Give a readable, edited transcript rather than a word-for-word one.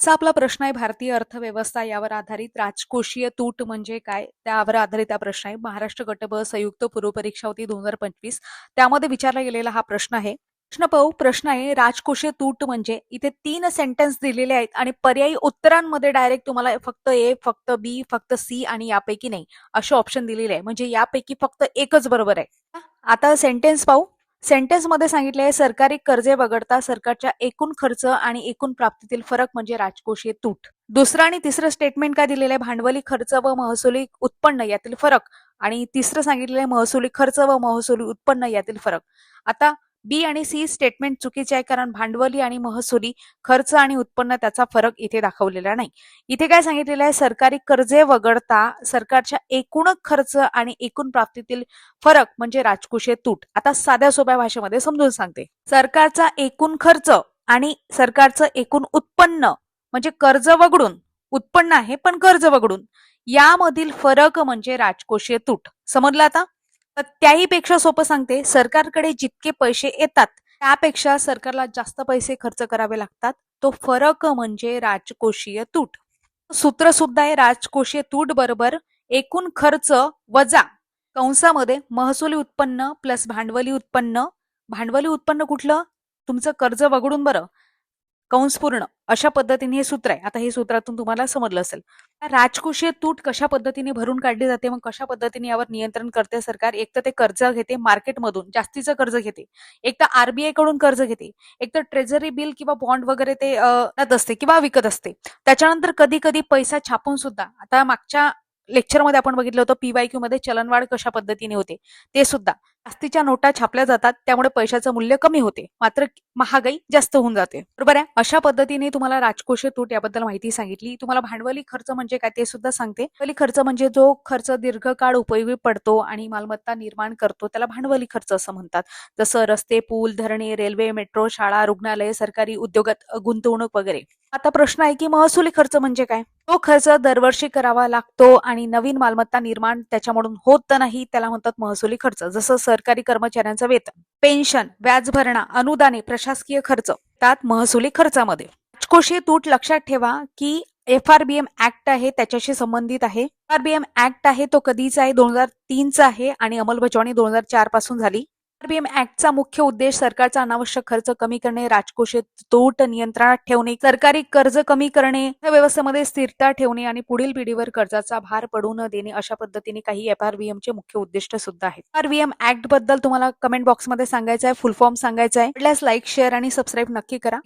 आजचा आपला प्रश्न आहे भारतीय अर्थव्यवस्था यावर आधारित राजकोषीय तूट म्हणजे काय त्यावर आधारित हा प्रश्न आहे. महाराष्ट्र गट ब संयुक्त पूर्व परीक्षा होती 2025 त्यामध्ये विचारला गेलेला हा प्रश्न आहे. प्रश्न आहे राजकोषीय तूट म्हणजे इथे 3 सेंटेन्स दिलेले आहेत आणि पर्यायी उत्तरांमध्ये डायरेक्ट तुम्हाला फक्त ए फक्त बी फक्त सी आणि यापैकी नाही असे ऑप्शन दिलेले आहे. म्हणजे यापैकी फक्त एकच बरोबर आहे. आता सेंटेन्स पाहू. सेंटेन्समध्ये सांगितले आहे सरकारी कर्जे वगळता सरकारच्या एकूण खर्च आणि एकूण प्राप्तीतील फरक म्हणजे राजकोषीय तूट. दुसरं आणि तिसरं स्टेटमेंट काय दिलेलं आहे भांडवली खर्च व महसुली उत्पन्न यातील फरक आणि तिसरं सांगितलेलं आहे महसुली खर्च व महसुली उत्पन्न यातील फरक. आता बी आणि सी स्टेटमेंट चुकीचे आहे कारण भांडवली आणि महसुली खर्च आणि उत्पन्न त्याचा फरक इथे दाखवलेला नाही. इथे काय सांगितलेलं आहे सरकारी कर्जे वगळता सरकारच्या एकूण खर्च आणि एकूण प्राप्तीतील फरक म्हणजे राजकोषीय तूट. आता साध्या सोप्या भाषेमध्ये समजून सांगते. सरकारचा एकूण खर्च आणि सरकारचं एकूण उत्पन्न म्हणजे कर्ज वगळून उत्पन्न आहे पण कर्ज वगळून यामधील फरक म्हणजे राजकोषीय तूट. समजलं आता? त्याही पेक्षा सोपं सांगते सरकारकडे जितके पैसे येतात त्यापेक्षा सरकारला जास्त पैसे खर्च करावे लागतात. तो फरक म्हणजे राजकोषीय तूट. सूत्र सुद्धा आहे राजकोषीय तूट बरोबर एकूण खर्च वजा कंसामध्ये महसुली उत्पन्न प्लस भांडवली उत्पन्न. भांडवली उत्पन्न कुठलं तुमचं कर्ज वगळून बरं कंस पूर्ण अशा पद्धतीने हे सूत्र आहे. आता हे सूत्रातून तुम्हाला समजलं असेल. राजकोषीय तूट कशा पद्धतीने भरून काढली जाते मग कशा पद्धतीने यावर नियंत्रण करते सरकार. एक तर ते कर्ज घेते मार्केटमधून जास्तीचं कर्ज घेते, एक तर आरबीआय कडून कर्ज घेते, एक तर ट्रेझरी बिल किंवा बॉन्ड वगैरे ते असते किंवा विकत असते. त्याच्यानंतर कधी कधी पैसा छापून सुद्धा आता मागच्या लेक्चरमध्ये आपण बघितलं होतं पीवायक्यू मध्ये चलनवाढ कशा पद्धतीने होते ते सुद्धा जास्तीच्या नोटा छापल्या जातात त्यामुळे पैशाचं मूल्य कमी होते मात्र महागाई जास्त होऊन जाते. बरोबर आहे. अशा पद्धतीने तुम्हाला राजकोषीय तूट याबद्दल माहिती सांगितली. तुम्हाला भांडवली खर्च म्हणजे काय ते सुद्धा सांगते. भांडवली खर्च म्हणजे जो खर्च दीर्घकाळ उपयोगी पडतो आणि मालमत्ता निर्माण करतो त्याला भांडवली खर्च असं म्हणतात. जसं रस्ते पूल धरणे रेल्वे मेट्रो शाळा रुग्णालय सरकारी उद्योगात गुंतवणूक वगैरे. आता प्रश्न आहे की महसुली खर्च म्हणजे काय. तो खर्च दरवर्षी करावा लागतो आणि नवीन मालमत्ता निर्माण त्याच्यामधून होत नाही त्याला म्हणतात महसुली खर्च. जसं सरकारी कर्मचाऱ्यांचं वेतन पेन्शन व्याज भरणा अनुदाने प्रशासकीय खर्च त्यात महसुली खर्चामध्ये. राजकोषीय तूट लक्षात ठेवा की FRBM ऍक्ट आहे त्याच्याशी संबंधित आहे. FRBM ऍक्ट आहे तो कधीचा आहे 2003 चा आहे आणि अंमलबजावणी 2004 पासून झाली. FRBM ऍक्टचा मुख्य उद्देश सरकारचा अनावश्यक खर्च कमी करणे राजकोषीय तूट नियंत्रणात ठेवणे सरकारी कर्ज कमी करणे व्यवस्थेमध्ये स्थिरता ठेवणे आणि पुढील पिढीवर कर्जाचा भार पडू न देणे अशा पद्धतीने काही FRBM चे मुख्य उद्दिष्ट सुद्धा आहेत. FRBM ऍक्ट बद्दल तुम्हाला कमेंट बॉक्समध्ये सांगायचं आहे फुल फॉर्म सांगायचा आहे. लाईक शेअर आणि सबस्क्राईब नक्की करा.